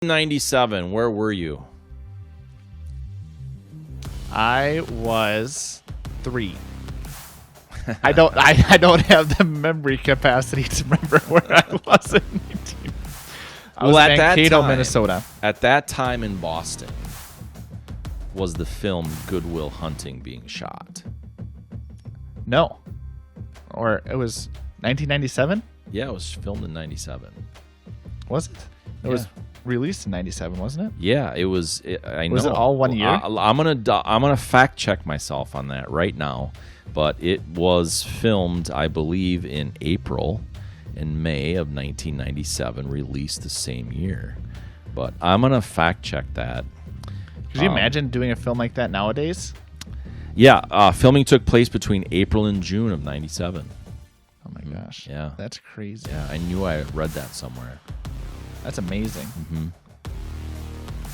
97. Where were you? I was 3. I don't have the memory capacity to remember where I was in 19. I was in Mankato, Minnesota. At that time in Boston, was the film Good Will Hunting being shot? No. Or it was 1997? Yeah, it was filmed in 97. Was it? It was released in 97, wasn't it? Yeah, it was. I know. Was it all 1 year? I'm gonna fact check myself on that right now, but it was filmed, I believe, in April and May of 1997, released the same year. But I'm gonna fact check that. Could you imagine doing a film like that nowadays? Yeah, filming took place between April and June of 97. Oh my gosh. Yeah. That's crazy. Yeah, I knew I read that somewhere. That's amazing. Mm-hmm.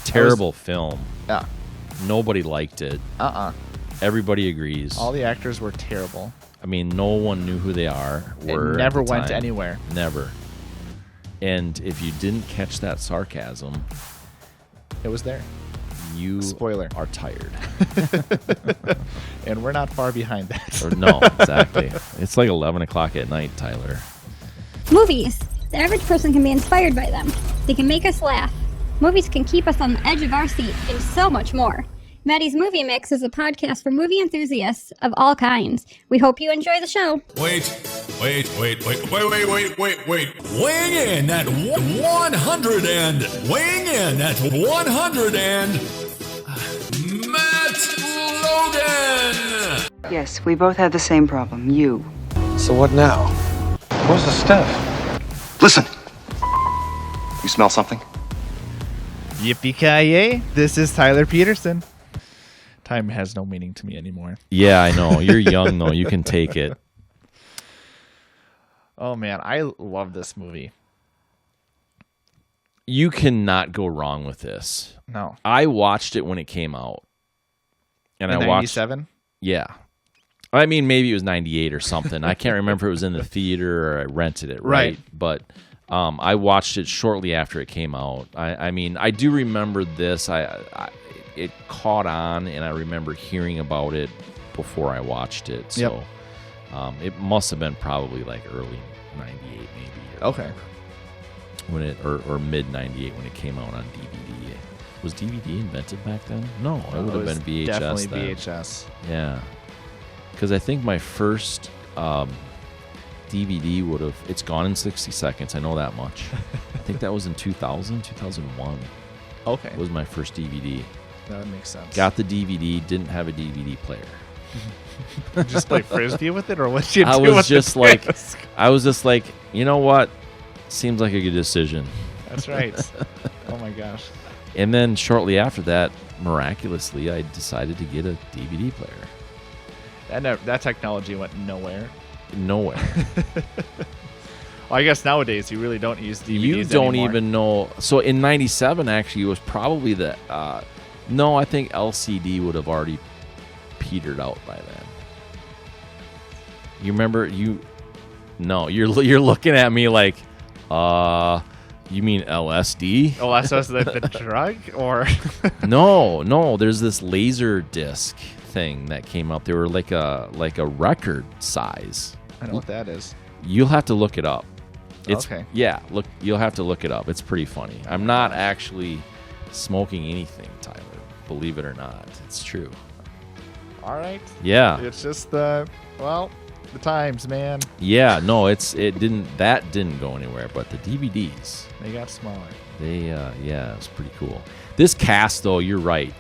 Terrible film. Yeah. Nobody liked it. Everybody agrees. All the actors were terrible. I mean, no one knew who they were. It never went anywhere. Never. And if you didn't catch that sarcasm, it was there. You Spoiler. are tired. And we're not far behind that. No, exactly. It's like 11 o'clock at night, Tyler. Movies. The average person can be inspired by them. They can make us laugh. Movies can keep us on the edge of our seat, and so much more. Maddie's Movie Mix is a podcast for movie enthusiasts of all kinds. We hope you enjoy the show. Wait. Weighing in at 100 and weighing in at 100 and Matt Logan. Yes, we both have the same problem. You. So what now? Where's the stuff? Listen. You smell something? Yippee-ki-yay. This is Tyler Peterson. Time has no meaning to me anymore. Yeah, I know. You're young, though. You can take it. Oh, man. I love this movie. You cannot go wrong with this. No. I watched it when it came out. And in I watched 97? Yeah. I mean, maybe it was 98 or something. I can't remember if it was in the theater or I rented it, right? But I watched it shortly after it came out. I mean, I do remember this. It caught on, and I remember hearing about it before I watched it. So it must have been probably like early 98 maybe. Okay. When it or mid 98 when it came out on DVD. Was DVD invented back then? No, it would have been VHS. Definitely then. VHS. Yeah. Because I think my first DVD would have... It's gone in 60 seconds. I know that much. I think that was in 2001. Okay. It was my first DVD. That makes sense. Got the DVD, didn't have a DVD player. Just play Frisbee with it? Or what did you do I was just like, you know what? Seems like a good decision. That's right. Oh my gosh. And then shortly after that, miraculously, I decided to get a DVD player. That technology went nowhere. Nowhere. Well, I guess nowadays you really don't use DVDs You don't anymore. even know. So in 97, actually, it was probably the... no, I think LCD would have already petered out by then. You remember... No, you're looking at me like... you mean LSD? Oh, that's the drug? Or... No. There's this laser disc thing that came up. They were like a record size. I know what that is. You'll have to look it up. Okay. Yeah, you'll have to look it up. It's pretty funny. I'm not actually smoking anything, Tyler. Believe it or not. It's true. All right. Yeah. It's just the times, man. Yeah, no, that didn't go anywhere, but the DVDs, They got smaller. it's pretty cool. This cast, though, you're right.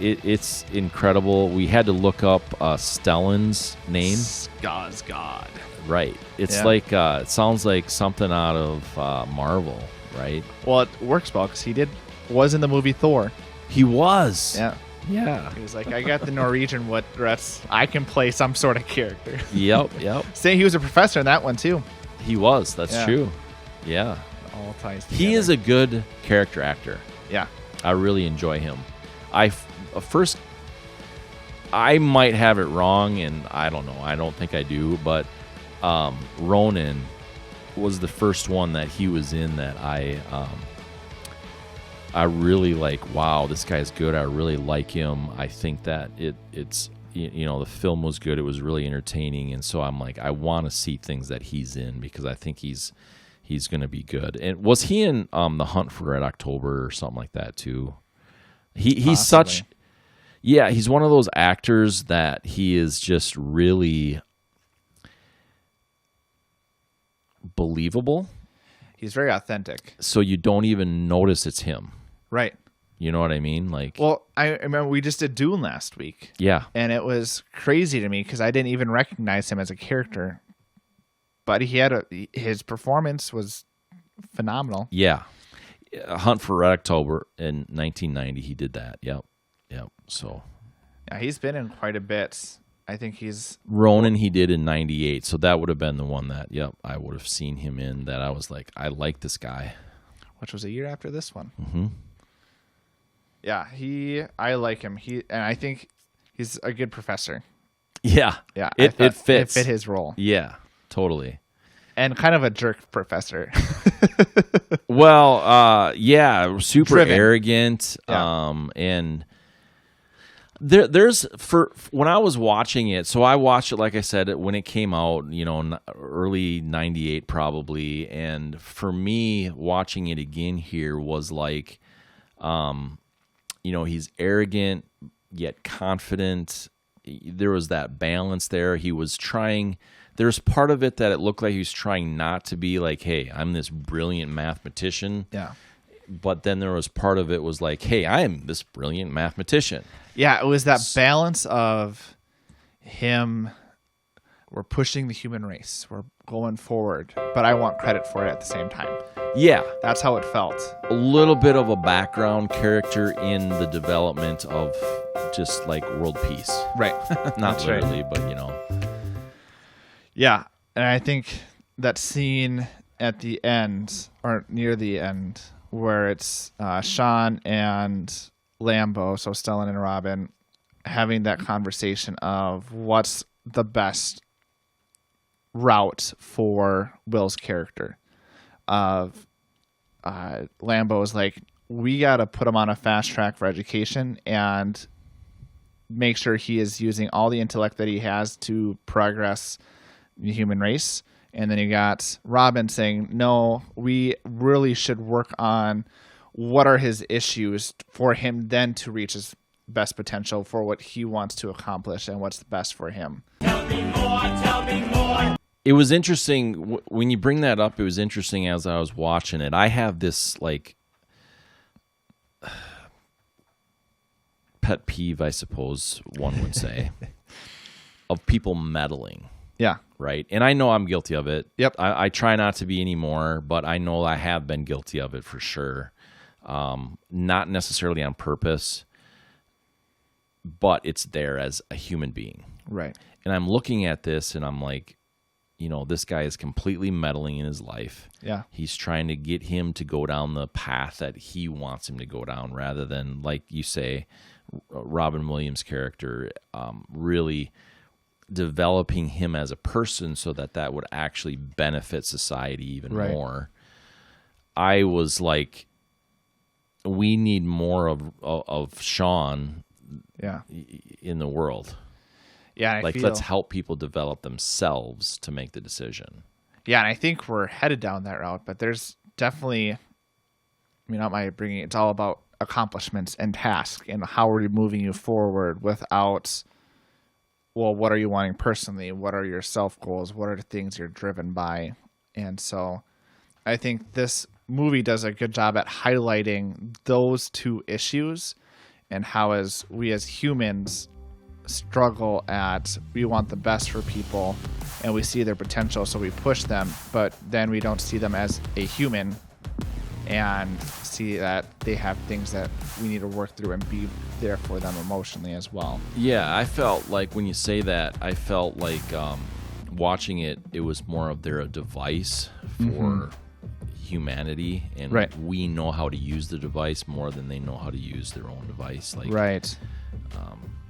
It's incredible. We had to look up Stellan's name. Skarsgård. Right. It's like it sounds like something out of Marvel, right? Well, it works well because he was in the movie Thor. He was. Yeah. Yeah. He was like, I got the Norwegian dress. I can play some sort of character. Yep. Saying he was a professor in that one too. He was. That's true. Yeah. All ties together. He is a good character actor. Yeah. I really enjoy him. I might have it wrong, and I don't know. I don't think I do, but Ronin was the first one that he was in that I I really like, wow, this guy's good. I really like him. I think that it's the film was good. It was really entertaining, and so I'm like, I want to see things that he's in because I think he's going to be good. And was he in The Hunt for Red October or something like that too? He's such, yeah, he's one of those actors that he is just really believable. He's very authentic. So you don't even notice it's him. Right. You know what I mean? Like, well, I remember we just did Dune last week. Yeah. And it was crazy to me because I didn't even recognize him as a character. But his performance was phenomenal. Yeah. Hunt for Red October in 1990, he did that. Yep. So. Yeah, he's been in quite a bit. I think he's... Ronin he did in 98, so that would have been the one that, I would have seen him in that I was like, I like this guy. Which was a year after this one. Mm-hmm. Yeah, I like him. And I think he's a good professor. Yeah. Yeah. It fits. It fit his role. Yeah, totally. And kind of a jerk professor. Well, super Driven. arrogant. Yeah. And there's when I was watching it, so I watched it, like I said, when it came out, early 98 probably. And for me, watching it again here was like, he's arrogant yet confident. There was that balance there. He was trying. There's part of it that it looked like he was trying not to be like, hey, I'm this brilliant mathematician. Yeah. But then there was part of it was like, hey, I am this brilliant mathematician. Yeah, it was that balance of him. We're pushing the human race. We're going forward, but I want credit for it at the same time. Yeah. That's how it felt. A little bit of a background character in the development of just like world peace. Right. Not That's literally, right. but Yeah, and I think that scene at the end, or near the end, where it's Sean and Lambo, so Stellan and Robin, having that conversation of what's the best route for Will's character. Lambo is like, we got to put him on a fast track for education and make sure he is using all the intellect that he has to progress the human race. And then you got Robin saying, no, we really should work on what are his issues for him then to reach his best potential for what he wants to accomplish and what's the best for him. Tell me more. It was interesting when you bring that up. It was interesting as I was watching it. I have this like pet peeve, I suppose one would say, of people meddling. Yeah. Right. And I know I'm guilty of it. Yep. I try not to be anymore, but I know I have been guilty of it for sure. Not necessarily on purpose, but it's there as a human being. Right. And I'm looking at this and I'm like, this guy is completely meddling in his life. Yeah. He's trying to get him to go down the path that he wants him to go down rather than, like you say, Robin Williams' character, really developing him as a person so that would actually benefit society even more. I was like, we need more of Sean in the world. Yeah, let's help people develop themselves to make the decision. Yeah, and I think we're headed down that route, but there's definitely, it's all about accomplishments and tasks and how are we moving you forward without, well, what are you wanting personally? What are your self goals? What are the things you're driven by? And so I think this movie does a good job at highlighting those two issues and how as we as humans struggle at, we want the best for people and we see their potential, so we push them, but then we don't see them as a human and see that they have things that we need to work through and be there for them emotionally as well. Yeah, I felt like when you say that, I felt like watching it, it was more of a device for humanity, and we know how to use the device more than they know how to use their own device.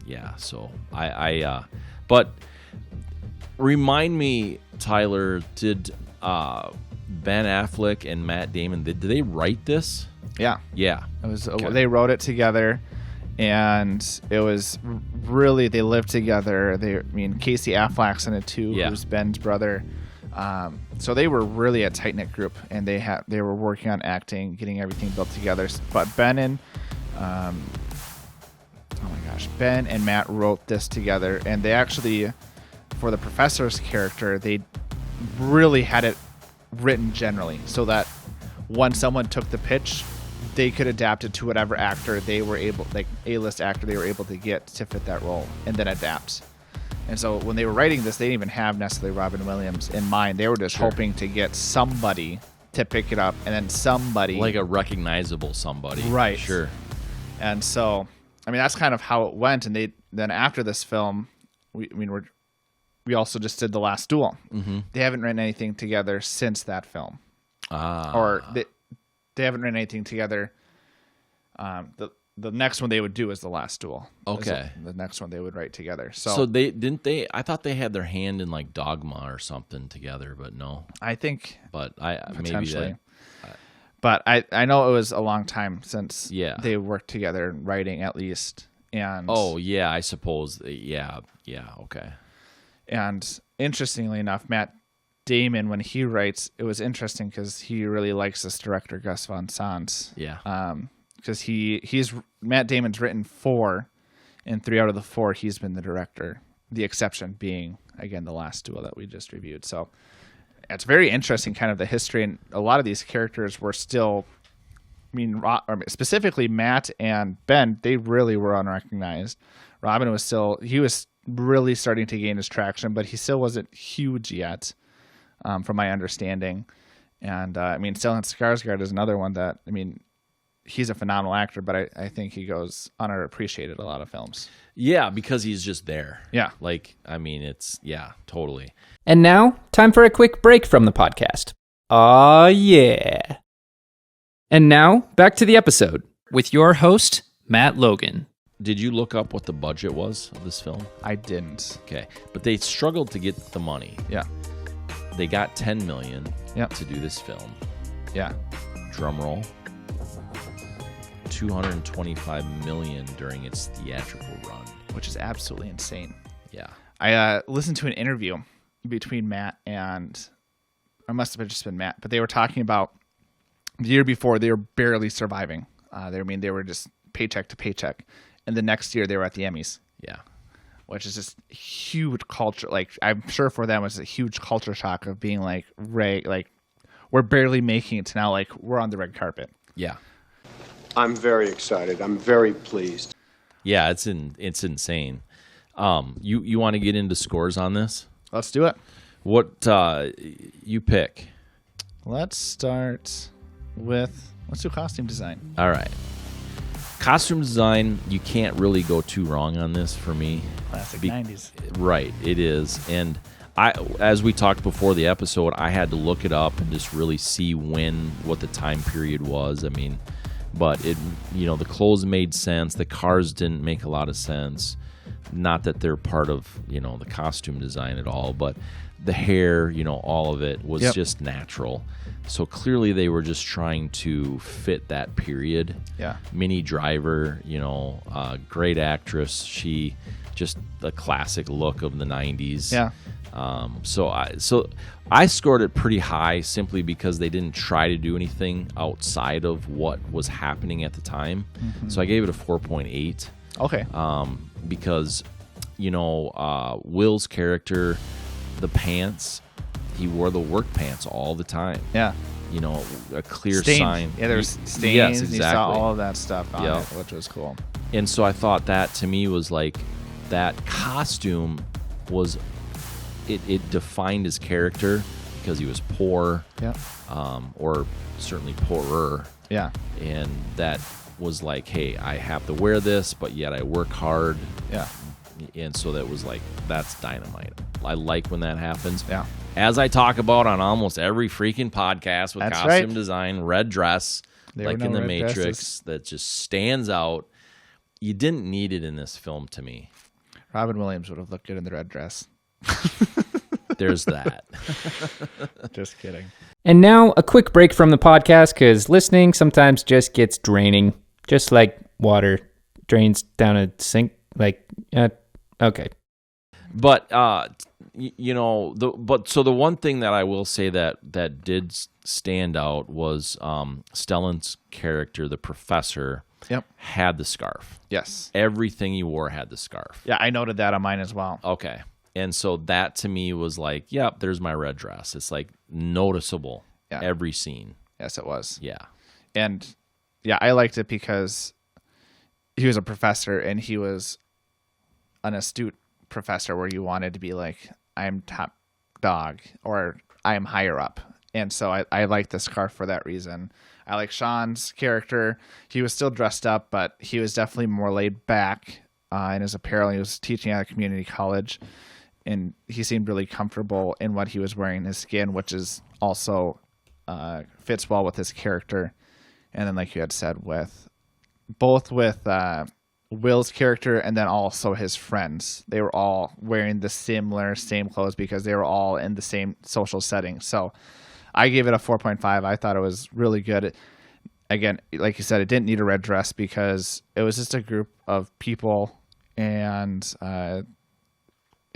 Yeah, so but remind me, Tyler, did Ben Affleck and Matt Damon, did they write this? Yeah. Yeah. It was. They wrote it together, and it was really, they lived together. Casey Affleck's in it too, who's Ben's brother. So they were really a tight knit group, and they were working on acting, getting everything built together. But Ben and Ben and Matt wrote this together, and they actually, for the professor's character, they really had it written generally so that when someone took the pitch, they could adapt it to whatever actor they were able, like A-list actor they were able to get to fit that role, and then adapt. And so when they were writing this, they didn't even have necessarily Robin Williams in mind. They were just hoping to get somebody to pick it up, and then somebody like a recognizable somebody, right? Sure. And so, that's kind of how it went. And then after this film, we also just did The Last Duel. Mm-hmm. They haven't written anything together since that film, or they haven't written anything together. The next one they would do is The Last Duel. Okay. The next one they would write together. So they I thought they had their hand in like Dogma or something together, but no. I think. But potentially. Maybe that. But I know it was a long time since they worked together in writing, at least. And I suppose. Yeah. Okay. And interestingly enough, Matt Damon, when he writes, it was interesting because he really likes this director, Gus Van Sant. Yeah. Because he's Matt Damon's written 4, and 3 out of the 4 he's been the director. The exception being, again, The Last Duel that we just reviewed. So it's very interesting, kind of the history, and a lot of these characters were still. Specifically Matt and Ben, they really were unrecognized. Robin was really starting to gain his traction, but he still wasn't huge yet, from my understanding. And Stellan Skarsgård is another one that he's a phenomenal actor, but I think he goes underappreciated a lot of films. Yeah, because he's just there. Yeah. Totally. And now, time for a quick break from the podcast. Yeah. And now, back to the episode with your host, Matt Logan. Did you look up what the budget was of this film? I didn't. Okay. But they struggled to get the money. Yeah. They got $10 million to do this film. Yeah. Drum roll. $225 million during its theatrical run, which is absolutely insane. Yeah. I listened to an interview between Matt and, or must have just been Matt, but they were talking about the year before they were barely surviving. They were just paycheck to paycheck, and the next year they were at the Emmys. Yeah. Which is just huge culture. Like, I'm sure for them it's a huge culture shock of being like, we're barely making it to now, like, we're on the red carpet. Yeah. I'm very excited. I'm very pleased. Yeah, it's insane. You want to get into scores on this? Let's do it. What you pick? Let's start with, let's do costume design. All right. Costume design, you can't really go too wrong on this for me. Classic 90s. Right, it is. And as we talked before the episode, I had to look it up and just really see what the time period was. But the clothes made sense. The cars didn't make a lot of sense. Not that they're part of, the costume design at all, but the hair, all of it was just natural. So clearly they were just trying to fit that period. Yeah. Minnie Driver, great actress. She just the classic look of the 90s. Yeah. So I scored it pretty high simply because they didn't try to do anything outside of what was happening at the time. Mm-hmm. So I gave it a 4.8. Okay. Because Will's character, the pants, he wore the work pants all the time. Yeah. A clear stains. sign. Yeah, there's stains. Yes, exactly. You saw all of that stuff on it, which was cool. And so I thought that to me was like that costume was it defined his character because he was poor. Yeah. Or certainly poorer. Yeah. And that was like, hey, I have to wear this, but yet I work hard. Yeah. And so that was like, that's dynamite. I like when that happens. Yeah. As I talk about on almost every freaking podcast with costume design, red dress, like in The Matrix, that just stands out. You didn't need it in this film to me. Robin Williams would have looked good in the red dress. there's that. Just kidding. And now a quick break from the podcast because listening sometimes just gets draining, just like water drains down a sink. Okay. But the one thing that I will say that did stand out was Stellan's character, the professor. Yep. Had the scarf. Yes. Everything he wore had the scarf. Yeah, I noted that on mine as well. Okay. And so that to me was like, yep, there's my red dress. It's like noticeable every scene. Yes, it was. Yeah. And yeah, I liked it because he was a professor and he was an astute professor where you wanted to be like, I'm top dog or I am higher up. And so I like the scarf for that reason. I like Sean's character. He was still dressed up, but he was definitely more laid back in his apparel. He was teaching at a community college, and he seemed really comfortable in what he was wearing. His skin, which is also fits well with his character. And then, like you had said, with Will's character and then also his friends, they were all wearing the same clothes because they were all in the same social setting. So I gave it a 4.5. I thought it was really good. Again, like you said, it didn't need a red dress because it was just a group of people, and it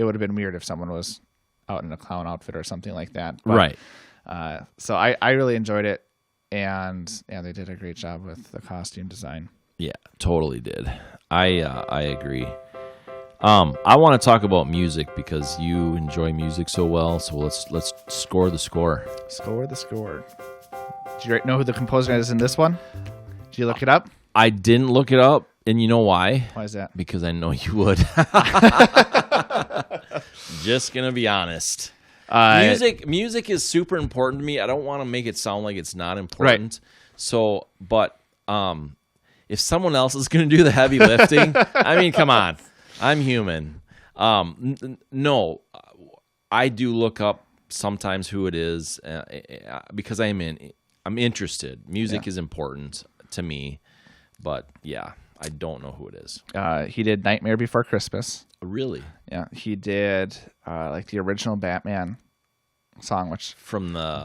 would have been weird if someone was out in a clown outfit or something like that. But, right. So I really enjoyed it, and they did a great job with the costume design. Yeah, totally did. I agree. I want to talk about music because you enjoy music so well. So let's score the score. Score the score. Do you know who the composer is in this one? Did you look it up? I didn't look it up, and you know why? Why is that? Because I know you would. Just gonna be honest. Music is super important to me. I don't want to make it sound like it's not important. Right. So, but if someone else is gonna do the heavy lifting, I mean, come on. I'm human. No, I do look up sometimes who it is because I'm interested. Music is important to me, but yeah, I don't know who it is. He did Nightmare Before Christmas. Really? Yeah, he did like the original Batman song, which from the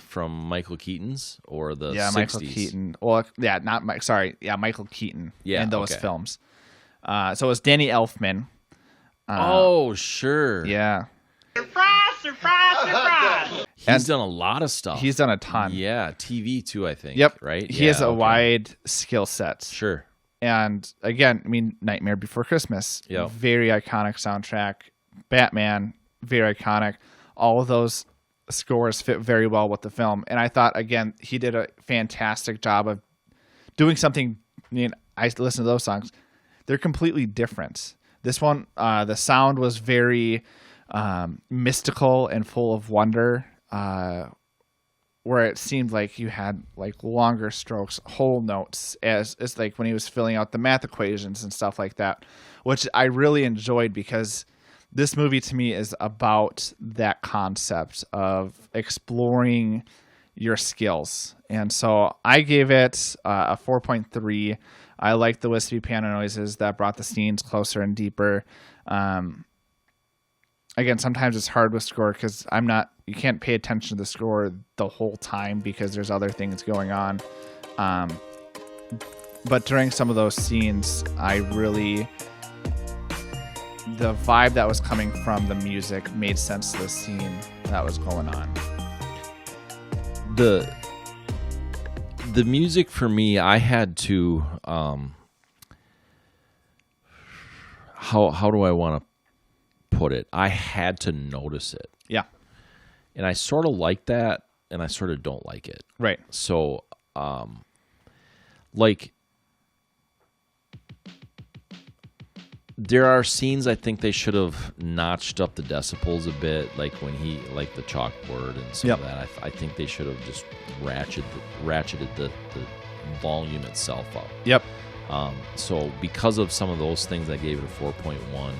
from Michael Keaton's or the 60s? Michael Keaton. Well, yeah, not Mike. Sorry, Michael Keaton. Yeah, in those films. So it was Danny Elfman. Oh, sure. Yeah. Surprise! He's done a lot of stuff. He's done a ton. Yeah, TV too, I think. Yep. Right? He has a wide skill set. Sure. And again, I mean, Nightmare Before Christmas. Yep. Very iconic soundtrack. Batman, very iconic. All of those scores fit very well with the film. And I thought, again, he did a fantastic job of doing something. I mean, I listen to those songs. They're completely different. This one, the sound was very mystical and full of wonder, where it seemed like you had like longer strokes, whole notes, as like when he was filling out the math equations and stuff like that, which I really enjoyed because this movie to me is about that concept of exploring your skills. And so I gave it a 4.3. I liked the wispy piano noises that brought the scenes closer and deeper. Again, sometimes it's hard with score because you can't pay attention to the score the whole time because there's other things going on. But during some of those scenes, the vibe that was coming from the music made sense to the scene that was going on. The music for me, I had to how do I want to put it? I had to notice it. Yeah. And I sort of like that and I sort of don't like it. Right. So like there are scenes I think they should have notched up the decibels a bit, like when he, like the chalkboard and some of that. I think they should have just ratcheted the volume itself up. Yep. So because of some of those things, I gave it a 4.1.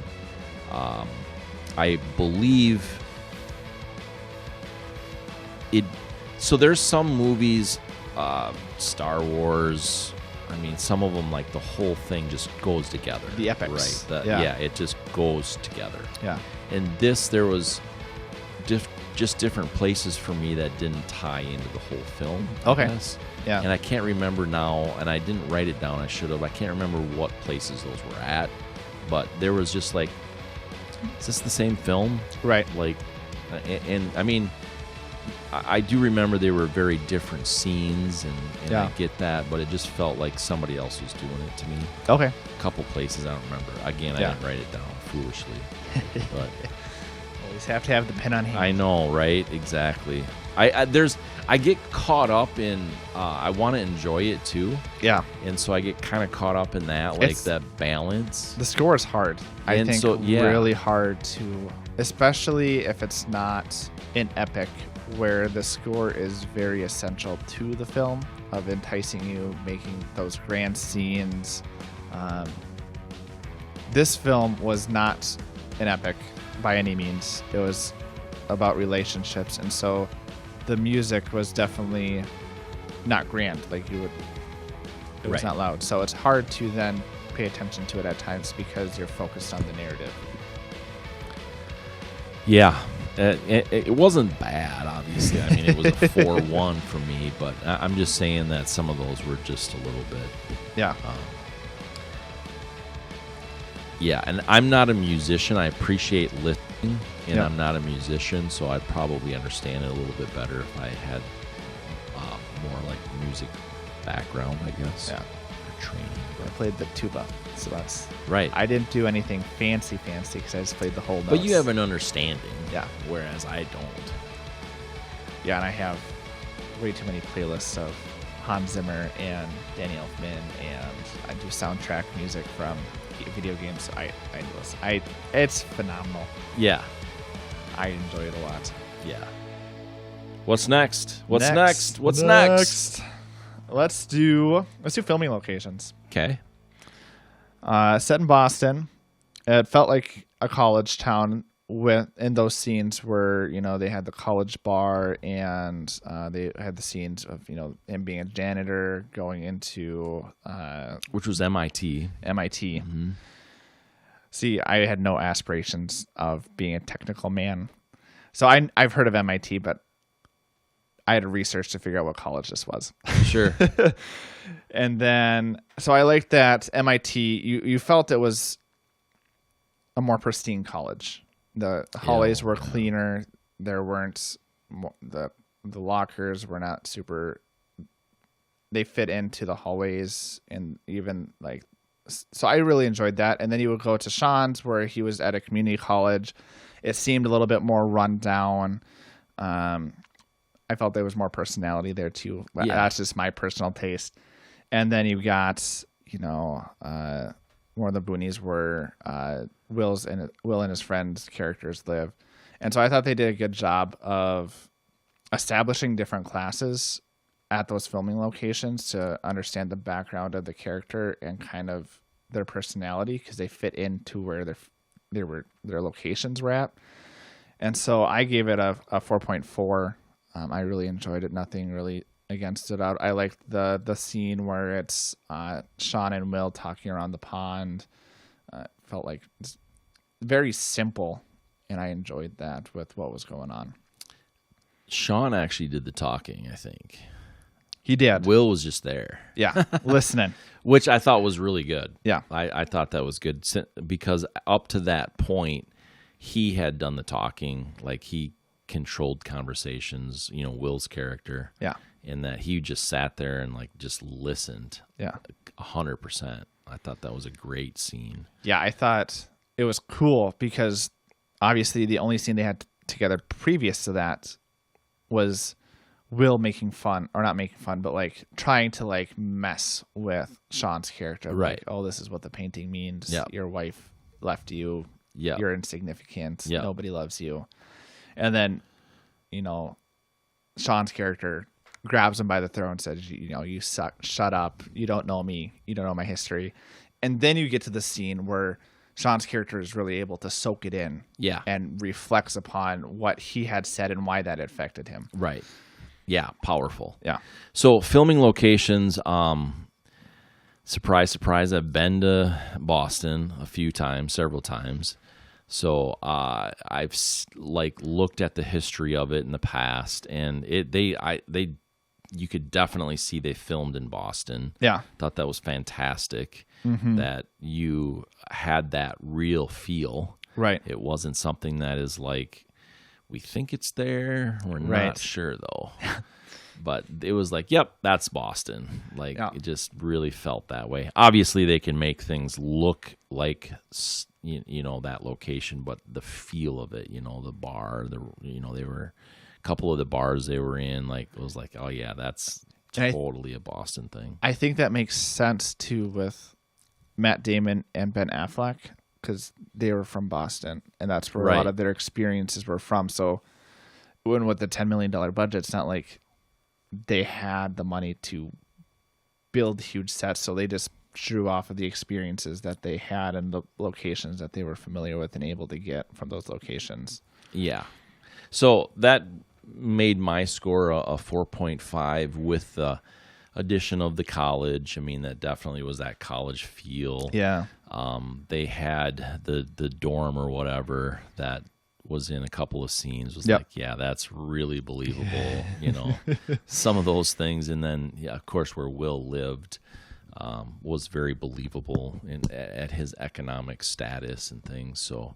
I believe it. So there's some movies, Star Wars, I mean, some of them, like, the whole thing just goes together. The epics. Right. Yeah, it just goes together. Yeah. And this, there was just different places for me that didn't tie into the whole film. Okay. I guess. Yeah. And I can't remember now, and I didn't write it down. I should have. I can't remember what places those were at, but there was just like, is this the same film? Right. Like, and I mean, I do remember they were very different scenes, and I get that, but it just felt like somebody else was doing it to me. Okay. A couple places I don't remember. Again, I didn't write it down foolishly, but always have to have the pen on hand. I know, right? Exactly. I get caught up in I want to enjoy it too. Yeah. And so I get kind of caught up in that, like that balance. The score is hard. I think really hard to, especially if it's not an epic where the score is very essential to the film of enticing you, making those grand scenes. This film was not an epic by any means. It was about relationships, and so the music was definitely not grand. Like it was not loud. So it's hard to then pay attention to it at times because you're focused on the narrative. Yeah. It wasn't bad, obviously. I mean, it was a 4-1 for me, but I'm just saying that some of those were just a little bit. Yeah. Yeah, and I'm not a musician. I appreciate listening, and I'm not a musician, so I'd probably understand it a little bit better if I had more like music background, I guess. Yeah. Or training. I played the tuba, so that's right. I didn't do anything fancy because I just played the whole notes. But you have an understanding. Yeah. Whereas I don't. Yeah, and I have way too many playlists of Hans Zimmer and Danny Elfman, and I do soundtrack music from video games. So I listen. It's phenomenal. Yeah. I enjoy it a lot. Yeah. What's next? What's next? Let's do filming locations. Okay. Set in Boston. It felt like a college town in those scenes where, they had the college bar and they had the scenes of, him being a janitor going into... which was MIT. MIT. Mm-hmm. See, I had no aspirations of being a technical man. So I've heard of MIT, but I had to research to figure out what college this was. Sure. And then, so I liked that MIT, you felt it was a more pristine college. The hallways were cleaner. There weren't, the lockers were not super, they fit into the hallways, and even like, so I really enjoyed that. And then you would go to Sean's where he was at a community college. It seemed a little bit more run down. I felt there was more personality there too. Yeah. That's just my personal taste. And then you got, one of the boonies where Will and his friends' characters live. And so I thought they did a good job of establishing different classes at those filming locations to understand the background of the character and kind of their personality, because they fit into where their locations were at. And so I gave it a 4.4. I really enjoyed it. Nothing really against it out. I liked the scene where it's Sean and Will talking around the pond. Felt like it's very simple, and I enjoyed that with what was going on. Sean actually did the talking, I think. He did. Will was just there. Yeah, listening. Which I thought was really good. Yeah. I thought that was good because up to that point, he had done the talking. Like, he controlled conversations, Will's character. Yeah. And that he just sat there and like just listened. Yeah. 100%. I thought that was a great scene. Yeah, I thought it was cool because obviously the only scene they had together previous to that was Will making fun, or not making fun, but like trying to like mess with Sean's character. Right. Like, oh, this is what the painting means. Yep. Your wife left you. Yep. You're insignificant. Yep. Nobody loves you. And then, Sean's character grabs him by the throat and says, you suck, shut up. You don't know me. You don't know my history. And then you get to the scene where Sean's character is really able to soak it in. Yeah. And reflects upon what he had said and why that affected him. Right. Yeah. Powerful. Yeah. So filming locations, surprise, surprise, I've been to Boston a few times, several times. So I've looked at the history of it in the past, and you could definitely see they filmed in Boston. Yeah, thought that was fantastic. That you had that real feel. Right. It wasn't something that is like, we think it's there, we're not sure though. But it was like, yep, that's Boston. It just really felt that way. Obviously, they can make things look like that location, but the feel of it, the bar, they were a couple of the bars they were in, it was like, oh yeah, that's totally a Boston thing. I think that makes sense too with Matt Damon and Ben Affleck, because they were from Boston, and that's where a lot of their experiences were from. So even with the $10 million budget, it's not like they had the money to build huge sets, so they just drew off of the experiences that they had and the locations that they were familiar with and able to get from those locations. Yeah. So that made my score a 4.5 with the addition of the college. I mean, that definitely was that college feel. Yeah. They had the dorm or whatever that was in a couple of scenes was like, yeah, that's really believable. Some of those things. And then, of course, where Will lived was very believable at his economic status and things. So,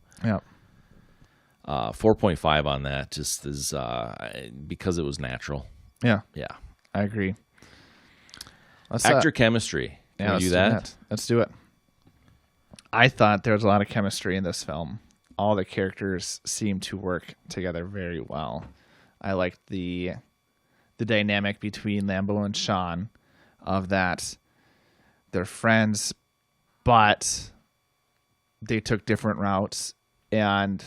4.5 on that just is because it was natural. Yeah. Yeah. I agree. Actor chemistry. Can we do that? Let's do it. I thought there was a lot of chemistry in this film. All the characters seem to work together very well. I liked the dynamic between Lambeau and Sean, of that they're friends, but they took different routes, and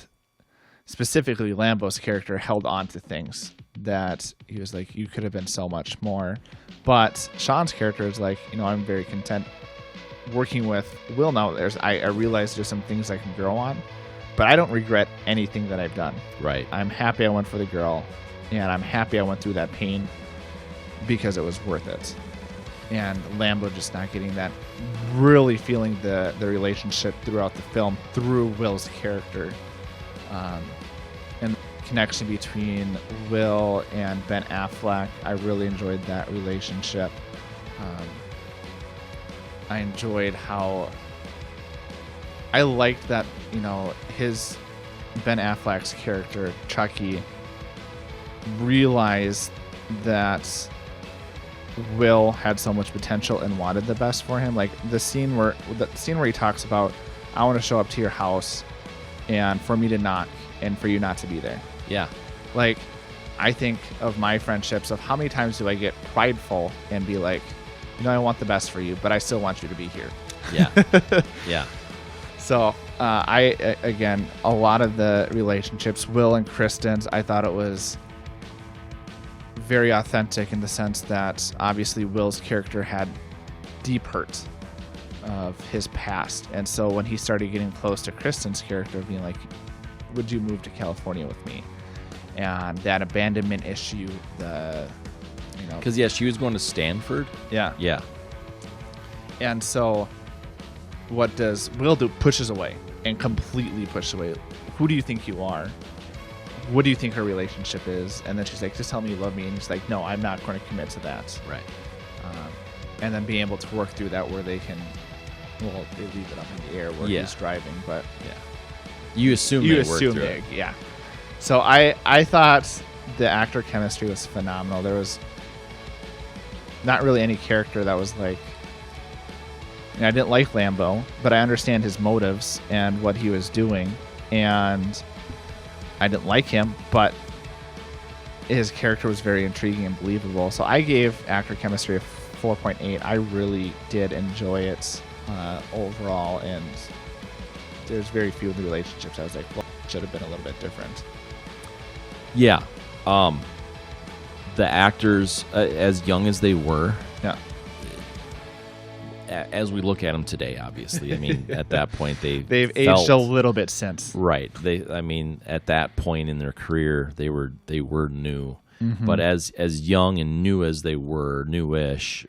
specifically Lambeau's character held on to things that he was like, you could have been so much more. But Sean's character is like, I'm very content working with Will now. I realize there's some things I can grow on, but I don't regret anything that I've done. Right. I'm happy I went for the girl, and I'm happy I went through that pain because it was worth it. And Lambeau just not getting that, really feeling the relationship throughout the film through Will's character. And the connection between Will and Ben Affleck, I really enjoyed that relationship. I enjoyed how I liked that, his Ben Affleck's character, Chucky, realized that Will had so much potential and wanted the best for him. Like the scene where he talks about, I want to show up to your house and for me to knock and for you not to be there. Yeah. Like, I think of my friendships of how many times do I get prideful and be like, I want the best for you, but I still want you to be here. Yeah. Yeah. So again, a lot of the relationships, Will and Kristen's, I thought it was very authentic in the sense that obviously Will's character had deep hurt of his past. And so when he started getting close to Kristen's character, being like, would you move to California with me? And that abandonment issue, because she was going to Stanford. Yeah. And so what does Will do? Pushes away and completely pushes away. Who do you think you are? What do you think her relationship is? And then she's like, just tell me you love me. And he's like, no, I'm not going to commit to that. Right. And then being able to work through that where they can, they leave it up in the air where he's driving. But you assume it. Yeah. So I thought the actor chemistry was phenomenal. There was not really any character that was like, I didn't like Lambeau, but I understand his motives and what he was doing. And I didn't like him, but his character was very intriguing and believable. So I gave actor chemistry a 4.8. I really did enjoy it overall, and there's very few of the relationships I was like, well, it should have been a little bit different. Yeah. The actors, as young as they were, as we look at them today, obviously, I mean, at that point they've aged a little bit since. Right. At that point in their career, they were new. Mm-hmm. But as young and new as they were, newish,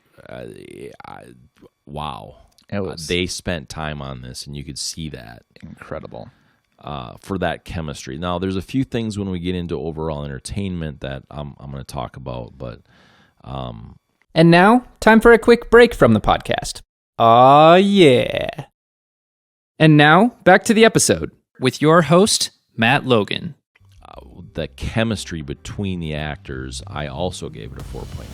wow. It was they spent time on this, and you could see that. incredible. For that chemistry. Now, there's a few things when we get into overall entertainment that I'm going to talk about, but... And now, time for a quick break from the podcast. Aw, yeah. And now, back to the episode with your host, Matt Logan. The chemistry between the actors, I also gave it a 4.8.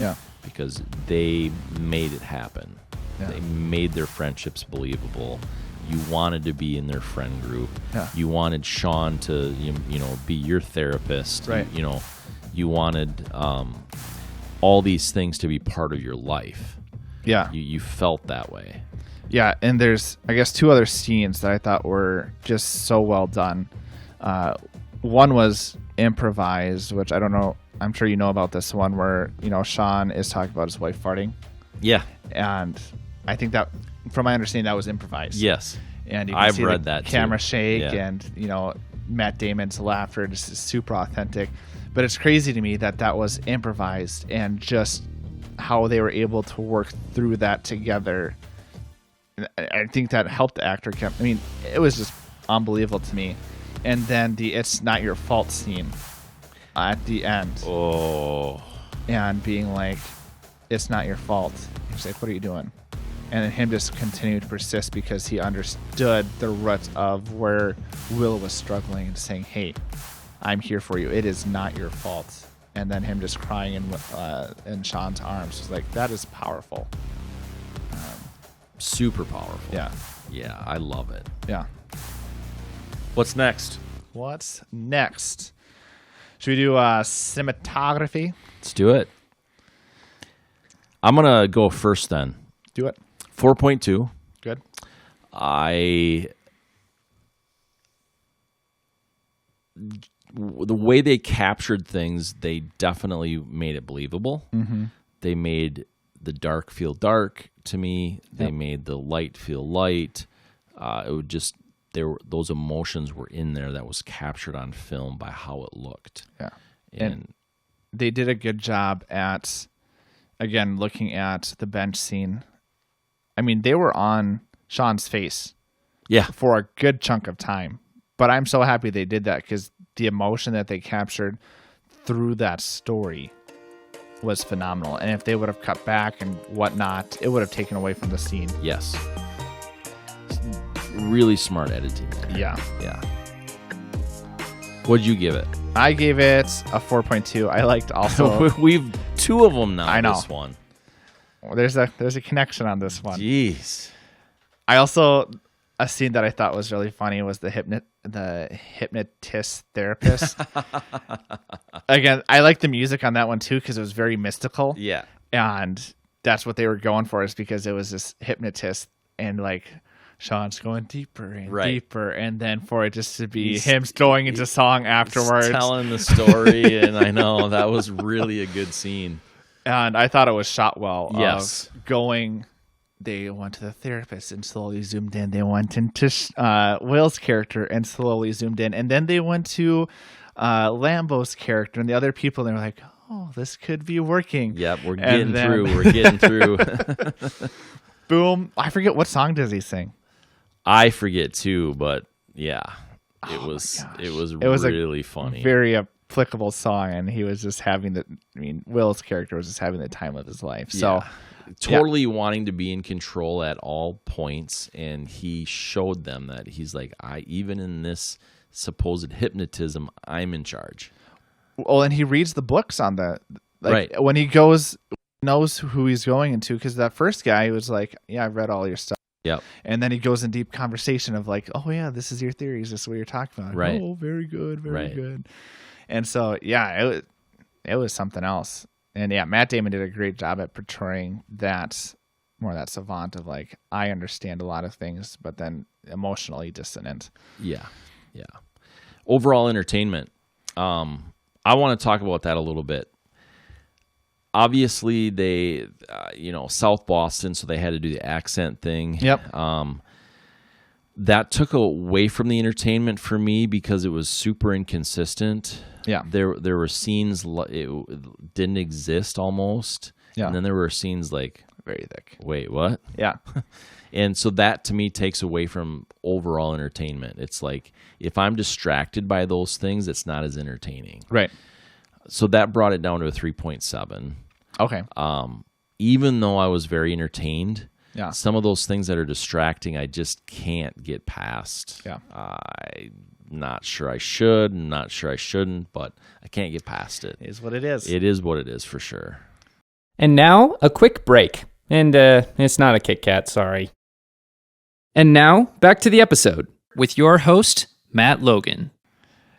Yeah. Because they made it happen. Yeah. They made their friendships believable. You wanted to be in their friend group. Yeah. You wanted Sean to, be your therapist. Right. You wanted all these things to be part of your life. Yeah. You felt that way. Yeah, and there's, I guess, two other scenes that I thought were just so well done. One was improvised, which I don't know. I'm sure you know about this one where, Sean is talking about his wife farting. Yeah. And I think that, from my understanding, that was improvised. Yes. And you can I've see read the that camera too. shake Yeah. and, Matt Damon's laughter just is super authentic. But it's crazy to me that was improvised and just how they were able to work through that together. I think that helped the actor. It was just unbelievable to me. And then the "it's not your fault" scene at the end. Oh. And being like, "It's not your fault." He's like, "What are you doing?" And then him just continued to persist because he understood the root of where Will was struggling and saying, "Hey, I'm here for you. It is not your fault." And then him just crying in Sean's arms was like, that is powerful. Super powerful. Yeah. Yeah, I love it. Yeah. What's next? What's next? Should we do cinematography? Let's do it. I'm going to go first then. Do it. 4.2. Good. The way they captured things, they definitely made it believable. Mm-hmm. They made the dark feel dark to me. They made the light feel light. It would just those emotions were in there that was captured on film by how it looked. Yeah, and they did a good job at, again, looking at the bench scene. They were on Sean's face, for a good chunk of time. But I'm so happy they did that because the emotion that they captured through that story was phenomenal. And if they would have cut back and whatnot, it would have taken away from the scene. Yes. Really smart editing there. Yeah. What'd you give it? I gave it a 4.2. I liked also. We've two of them now. I know. This one. There's a connection on this one. Jeez. I also, a scene that I thought was really funny was the hypnotist therapist. Again, I like the music on that one too because it was very mystical. Yeah. And that's what they were going for, is because it was this hypnotist and like Sean's going deeper and deeper, and then for it just to be him going into song afterwards, telling the story. And I know that was really a good scene. And I thought it was shot well. Yes. They went to the therapist and slowly zoomed in. They went into Will's character and slowly zoomed in. And then they went to Lambo's character and the other people. And they were like, oh, this could be working. Yep, we're getting through. We're getting through. Boom. I forget, what song does he sing? I forget too, but yeah, it was really funny. Very applicable song. And he was just having Will's character was just having the time of his life. So. Totally wanting to be in control at all points, and he showed them that he's like, even in this supposed hypnotism, I'm in charge. Well, and he reads the books on that. Right. When he goes, knows who he's going into, because that first guy, he was like, yeah, I've read all your stuff. Yep. And then he goes in deep conversation of like, oh yeah, this is your theories, this is what you're talking about. Right. Oh, very good, very good. And so, yeah, it was something else. And yeah, Matt Damon did a great job at portraying that savant of like, I understand a lot of things, but then emotionally dissonant. Yeah. Overall entertainment. I want to talk about that a little bit. Obviously, they, South Boston, so they had to do the accent thing. Yep. That took away from the entertainment for me because it was super inconsistent. Yeah. There were scenes it didn't exist almost. Yeah. And then there were scenes like very thick. Wait, what? Yeah. And so that to me takes away from overall entertainment. It's like if I'm distracted by those things, it's not as entertaining. Right. So that brought it down to a 3.7. Okay. Even though I was very entertained, Yeah. some of those things that are distracting, I just can't get past. Yeah. I'm not sure I should, I'm not sure I shouldn't, but I can't get past it. It is what it is. It is what it is for sure. And now, a quick break. And it's not a Kit Kat, sorry. And now, back to the episode with your host, Matt Logan.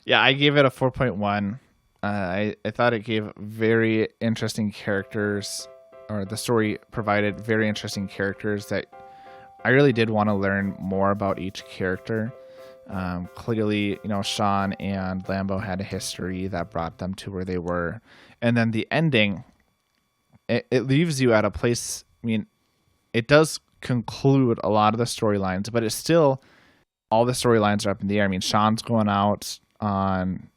Yeah, I gave it a 4.1. I thought it gave very interesting characters, or the story provided very interesting characters that I really did want to learn more about each character. Clearly, Sean and Lambo had a history that brought them to where they were. And then the ending, it leaves you at a place. I mean, it does conclude a lot of the storylines, but it's still, all the storylines are up in the air. I mean, Sean's going out on,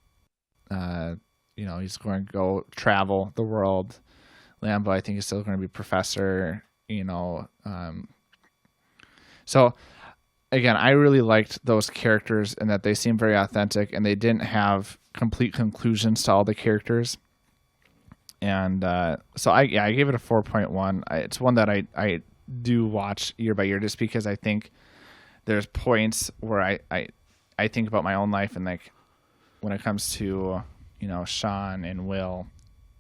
he's going to go travel the world. Lambo, I think, is still going to be professor, So, again, I really liked those characters and that they seemed very authentic, and they didn't have complete conclusions to all the characters. And so I gave it a 4.1. It's one that I do watch year by year just because I think there's points where I think about my own life, and like when it comes to Sean and Will,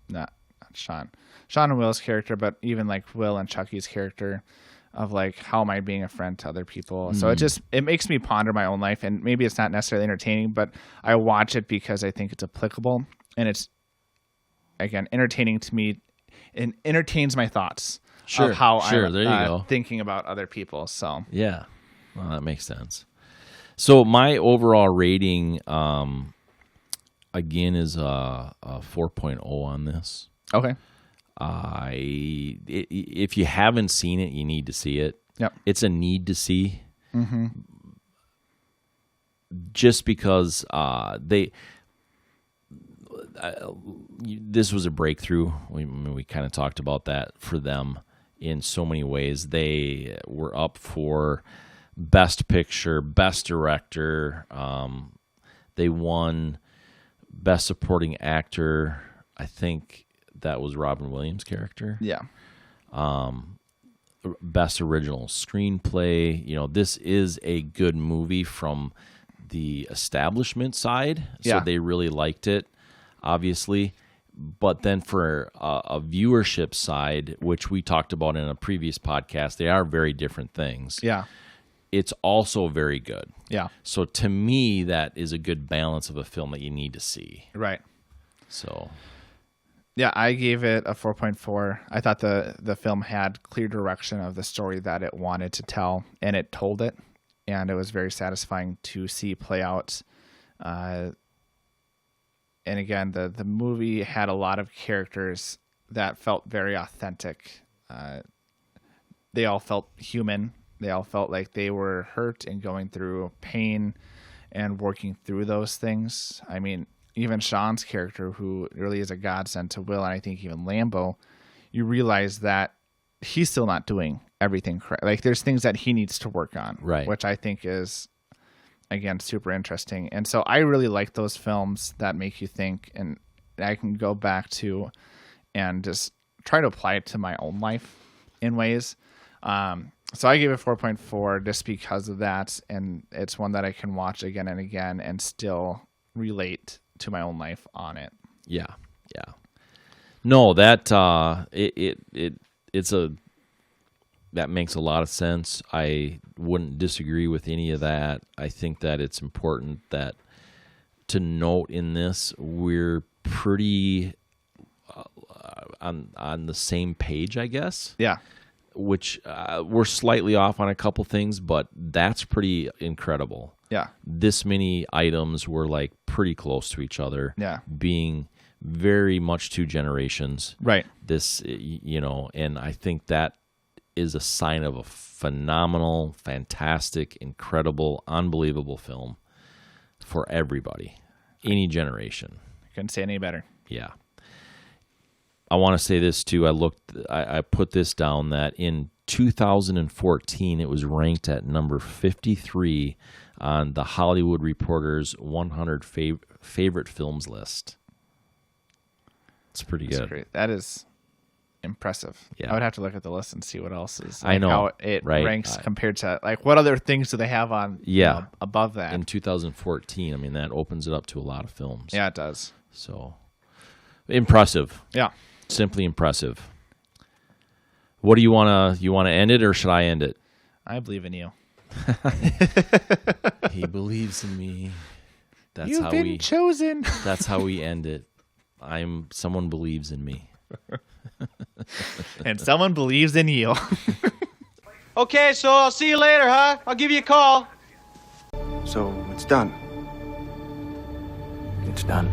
not Sean and Will's character, but even like Will and Chucky's character, of like, how am I being a friend to other people? So it makes me ponder my own life, and maybe it's not necessarily entertaining, but I watch it because I think it's applicable, and it's, again, entertaining to me, and entertains my thoughts of how I'm thinking about other people. So yeah, well, that makes sense. So my overall rating, again, is a 4.0 on this. Okay. If you haven't seen it, you need to see it. Yep. It's a need to see. Mm-hmm. Just because this was a breakthrough. We kind of talked about that for them in so many ways. They were up for Best Picture, Best Director. They won Best Supporting Actor. I think that was Robin Williams' character. Yeah. Best Original Screenplay. This is a good movie from the establishment side. So they really liked it, obviously. But then for a viewership side, which we talked about in a previous podcast, they are very different things. Yeah. It's also very good. Yeah. So to me, that is a good balance of a film that you need to see. Right. So... yeah, I gave it a 4.4. I thought the film had clear direction of the story that it wanted to tell, and it told it, and it was very satisfying to see play out. And again, the movie had a lot of characters that felt very authentic. They all felt human. They all felt like they were hurt and going through pain and working through those things. I mean, even Sean's character, who really is a godsend to Will, and I think even Lambo, you realize that he's still not doing everything correct. Like, there's things that he needs to work on, right? Which I think is, again, super interesting. And so I really like those films that make you think, and I can go back to and just try to apply it to my own life in ways. So I gave it 4.4 just because of that, and it's one that I can watch again and again and still relate to my own life on it. Yeah. No, that that makes a lot of sense. I wouldn't disagree with any of that. I think that it's important that to note in this, we're pretty on the same page, I guess. Yeah. Which we're slightly off on a couple things, but that's pretty incredible. Yeah. This many items were like pretty close to each other. Yeah. Being very much two generations. Right. This, and I think that is a sign of a phenomenal, fantastic, incredible, unbelievable film for everybody, any generation. Couldn't say any better. Yeah. I want to say this too. I put this down that in 2014 it was ranked at number 53 on the Hollywood Reporter's 100 favorite films list. It's pretty good. Great. That is impressive. Yeah. I would have to look at the list and see what else is. I know how it ranks compared to what other things do they have on? Above that in 2014. I mean, that opens it up to a lot of films. Yeah, it does. So impressive. Yeah, simply impressive. What do you want to end it, or should I end it? I believe in you. He believes in me. That's You've been chosen. That's how we end it. Someone believes in me. And someone believes in you. Okay, so I'll see you later, huh? I'll give you a call. So it's done. It's done.